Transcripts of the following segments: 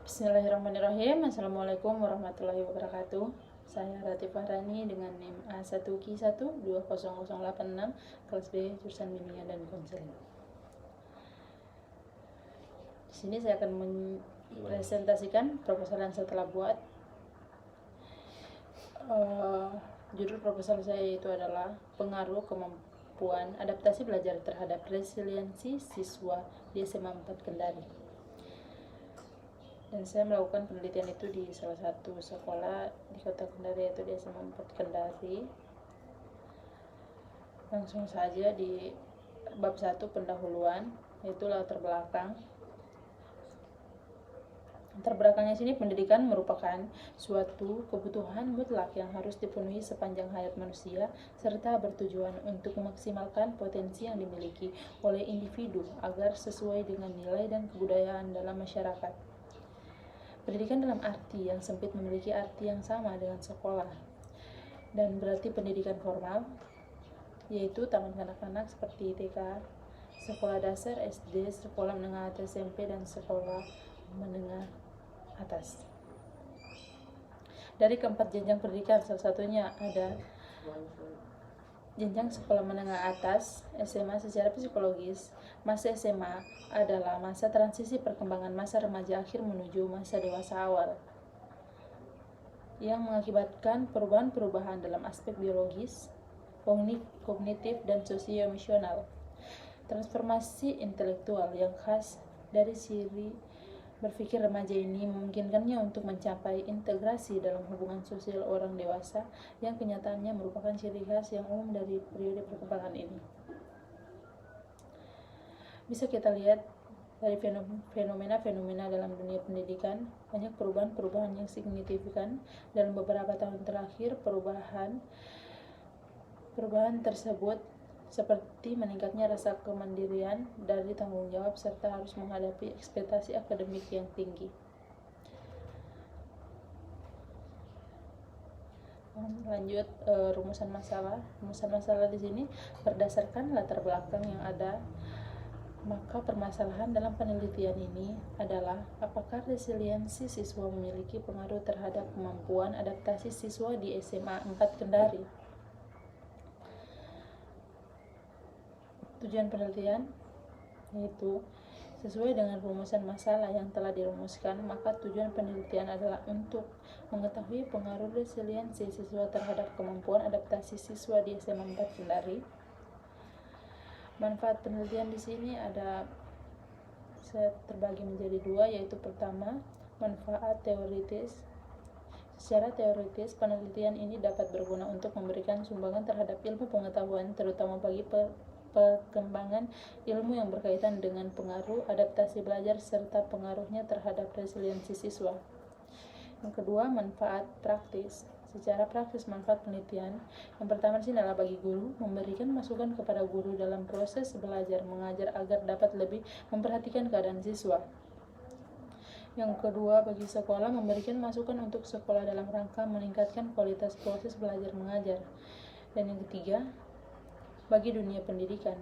Bismillahirrahmanirrahim. Assalamualaikum warahmatullahi wabarakatuh. Saya Rati Fahrani dengan NIM A1Q1 20086 kelas B jurusan Bimbingan dan Konseling. Di sini saya akan mempresentasikan proposal yang saya telah buat. Judul proposal saya itu adalah pengaruh kemampuan adaptasi belajar terhadap resiliensi siswa di SMA 4 Kendari. Dan saya melakukan penelitian itu di salah satu sekolah di kota Kendari, yaitu di SMA 4 Kendari. Langsung saja di bab 1 pendahuluan, yaitu latar belakang. Latar belakangnya sini, pendidikan merupakan suatu kebutuhan mutlak yang harus dipenuhi sepanjang hayat manusia, serta bertujuan untuk memaksimalkan potensi yang dimiliki oleh individu agar sesuai dengan nilai dan kebudayaan dalam masyarakat. Pendidikan dalam arti yang sempit memiliki arti yang sama dengan sekolah, dan berarti pendidikan formal, yaitu taman kanak-kanak seperti TK, sekolah dasar, SD, sekolah menengah atas SMP, dan sekolah menengah atas. Dari keempat jenjang pendidikan, salah satunya ada jenjang sekolah menengah atas, SMA. Secara psikologis, masa SMA adalah masa transisi perkembangan masa remaja akhir menuju masa dewasa awal, yang mengakibatkan perubahan-perubahan dalam aspek biologis, kognitif, dan sosio-emosional. Transformasi intelektual yang khas dari ciri berpikir remaja ini memungkinkannya untuk mencapai integrasi dalam hubungan sosial orang dewasa, yang kenyataannya merupakan ciri khas yang umum dari periode perkembangan ini. Bisa kita lihat dari fenomena-fenomena dalam dunia pendidikan, banyak perubahan-perubahan yang signifikan dalam beberapa tahun terakhir. Perubahan tersebut seperti meningkatnya rasa kemandirian dari tanggung jawab serta harus menghadapi ekspektasi akademik yang tinggi. Lanjut, rumusan masalah. Rumusan masalah di sini berdasarkan latar belakang yang ada. Maka permasalahan dalam penelitian ini adalah apakah resiliensi siswa memiliki pengaruh terhadap kemampuan adaptasi siswa di SMA 4 Kendari. Tujuan penelitian yaitu sesuai dengan rumusan masalah yang telah dirumuskan, maka tujuan penelitian adalah untuk mengetahui pengaruh resiliensi siswa terhadap kemampuan adaptasi siswa di SMA 4 Kendari. Manfaat penelitian di sini ada terbagi menjadi dua, yaitu pertama, manfaat teoritis. Secara teoritis, penelitian ini dapat berguna untuk memberikan sumbangan terhadap ilmu pengetahuan, terutama bagi perkembangan ilmu yang berkaitan dengan pengaruh adaptasi belajar serta pengaruhnya terhadap resiliensi siswa. Yang kedua, manfaat praktis. Secara praktis, manfaat penelitian yang pertama di sini adalah bagi guru, memberikan masukan kepada guru dalam proses belajar mengajar agar dapat lebih memperhatikan keadaan siswa. Yang kedua, bagi sekolah, memberikan masukan untuk sekolah dalam rangka meningkatkan kualitas proses belajar mengajar. Dan yang ketiga, bagi dunia pendidikan,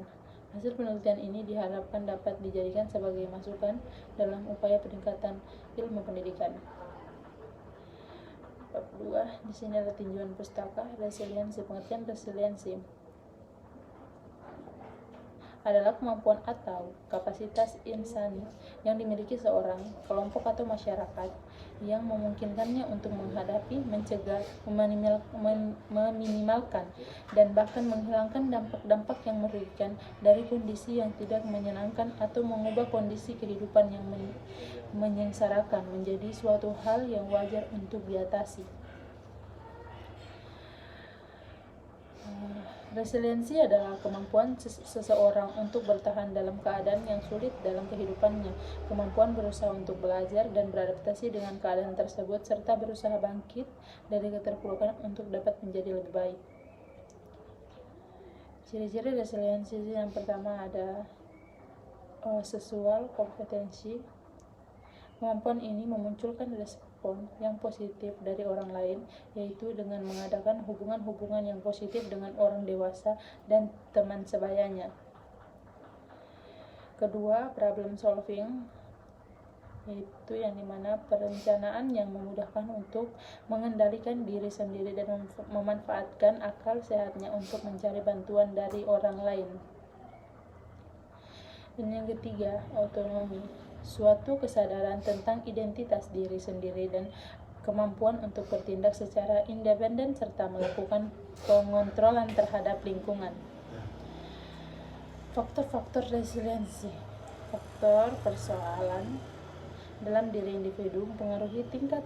hasil penelitian ini diharapkan dapat dijadikan sebagai masukan dalam upaya peningkatan ilmu pendidikan. Bab 2, di sini ada tinjauan pustaka. Resiliensi. Pengertian resiliensi adalah kemampuan atau kapasitas insani yang dimiliki seorang, kelompok atau masyarakat yang memungkinkannya untuk menghadapi, mencegah, meminimalkan, dan bahkan menghilangkan dampak-dampak yang merugikan dari kondisi yang tidak menyenangkan atau mengubah kondisi kehidupan yang menyengsarakan menjadi suatu hal yang wajar untuk diatasi. Resiliensi adalah kemampuan seseorang untuk bertahan dalam keadaan yang sulit dalam kehidupannya, kemampuan berusaha untuk belajar dan beradaptasi dengan keadaan tersebut, serta berusaha bangkit dari keterpurukan untuk dapat menjadi lebih baik. Ciri-ciri resiliensi yang pertama ada seksual kompetensi. Kemampuan ini memunculkan respon yang positif dari orang lain, yaitu dengan mengadakan hubungan-hubungan yang positif dengan orang dewasa dan teman sebayanya. Kedua, problem solving. yaitu yang dimana perencanaan yang memudahkan untuk mengendalikan diri sendiri dan memanfaatkan akal sehatnya untuk mencari bantuan dari orang lain. Dan yang ketiga, otonomi, suatu kesadaran tentang identitas diri sendiri dan kemampuan untuk bertindak secara independen serta melakukan pengontrolan terhadap lingkungan. Faktor-faktor resiliensi, faktor persoalan dalam diri individu mempengaruhi tingkat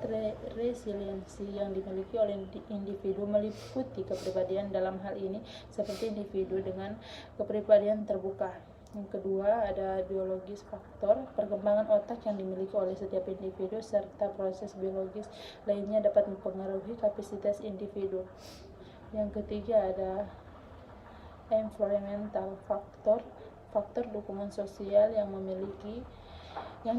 resiliensi yang dimiliki oleh individu, meliputi kepribadian dalam hal ini seperti individu dengan kepribadian terbuka. Yang kedua ada biologis, faktor perkembangan otak yang dimiliki oleh setiap individu serta proses biologis lainnya dapat mempengaruhi kapasitas individu. Yang ketiga ada environmental, faktor dukungan sosial yang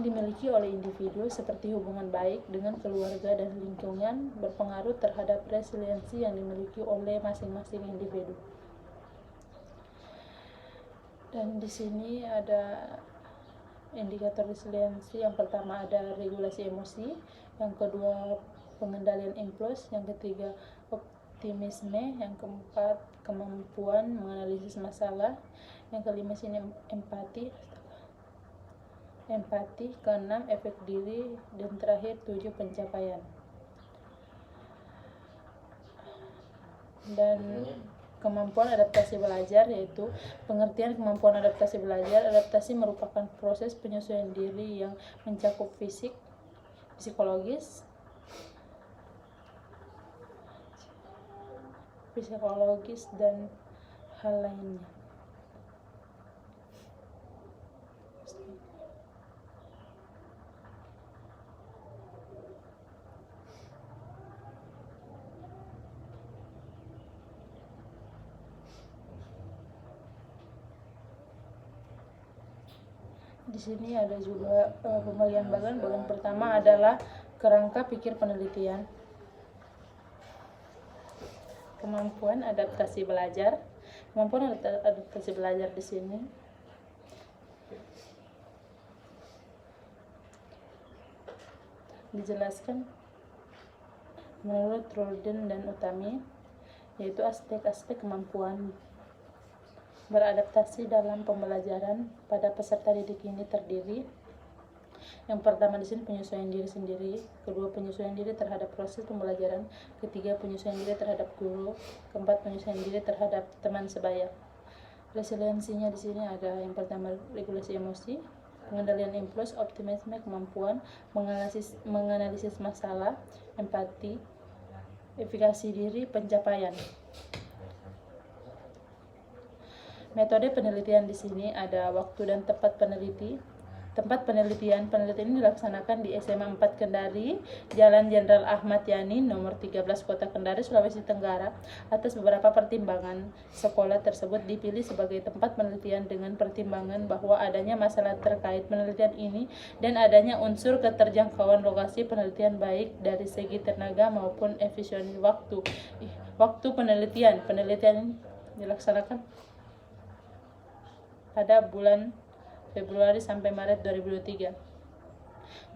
dimiliki oleh individu seperti hubungan baik dengan keluarga dan lingkungan berpengaruh terhadap resiliensi yang dimiliki oleh masing-masing individu. Dan di sini ada indikator resiliensi. Yang pertama ada regulasi emosi, yang kedua pengendalian impuls, yang ketiga optimisme, yang keempat kemampuan menganalisis masalah, yang kelima sini empati, keenam efek diri, dan terakhir 7 pencapaian. Dan kemampuan adaptasi belajar, yaitu pengertian kemampuan adaptasi belajar. Adaptasi merupakan proses penyesuaian diri yang mencakup fisik, psikologis, dan hal lainnya. Di sini ada juga pembagian bagian. Bagian pertama adalah kerangka pikir penelitian. Kemampuan adaptasi belajar. Kemampuan adaptasi belajar di sini dijelaskan menurut Rolden dan Utami, yaitu aspek-aspek kemampuan beradaptasi dalam pembelajaran pada peserta didik ini terdiri. Yang pertama di sini penyesuaian diri sendiri, kedua penyesuaian diri terhadap proses pembelajaran, ketiga penyesuaian diri terhadap guru, keempat penyesuaian diri terhadap teman sebaya. Resiliensinya di sini ada yang pertama regulasi emosi, pengendalian impuls, optimisme, kemampuan menganalisis masalah, empati, efikasi diri, pencapaian. Metode penelitian di sini ada waktu dan tempat peneliti. Tempat penelitian ini dilaksanakan di SMA 4 Kendari, Jalan Jenderal Ahmad Yani, nomor 13, Kota Kendari, Sulawesi Tenggara. Atas beberapa pertimbangan, sekolah tersebut dipilih sebagai tempat penelitian dengan pertimbangan bahwa adanya masalah terkait penelitian ini dan adanya unsur keterjangkauan lokasi penelitian baik dari segi tenaga maupun efisiensi waktu. Waktu penelitian dilaksanakan pada bulan Februari sampai Maret 2023.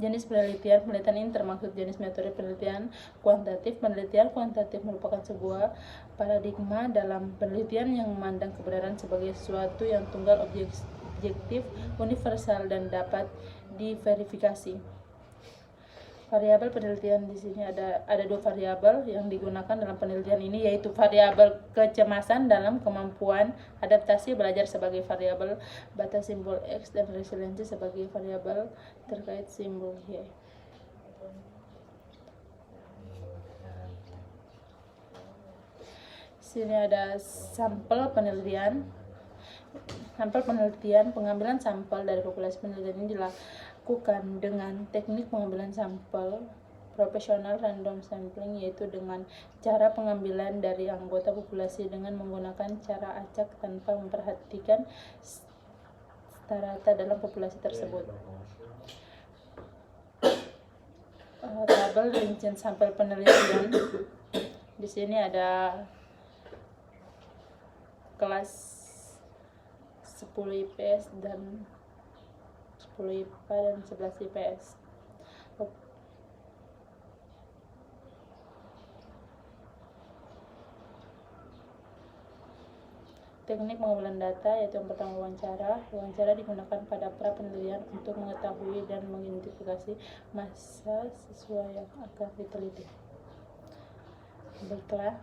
Jenis penelitian ini termasuk jenis metode penelitian kuantitatif. Penelitian kuantitatif merupakan sebuah paradigma dalam penelitian yang memandang kebenaran sebagai sesuatu yang tunggal, objektif, universal, dan dapat diverifikasi. Variabel penelitian di sini ada 2 variabel yang digunakan dalam penelitian ini, yaitu variabel kecemasan dalam kemampuan adaptasi belajar sebagai variabel batas simbol X dan resiliensi sebagai variabel terkait simbol Y. Sini ada sampel penelitian. Pengambilan sampel dari populasi penelitian ini dilakukan dengan teknik pengambilan sampel profesional random sampling, yaitu dengan cara pengambilan dari anggota populasi dengan menggunakan cara acak tanpa memperhatikan rata dalam populasi tersebut. Tabel rincian sampel penelitian. Di sini ada kelas 10 IPS dan 10 IPA dan 11 IPS. Teknik pengumpulan data yaitu yang pertama wawancara. Wawancara digunakan pada pra penelitian untuk mengetahui dan mengidentifikasi massa siswa yang akan diteliti. Baiklah,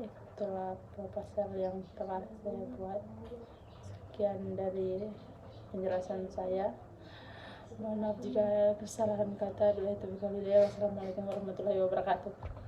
itulah proposal yang telah saya buat. Sekian dari penjelasan saya. Mohon maaf jika kesalahan kata. Wassalamualaikum warahmatullahi wabarakatuh.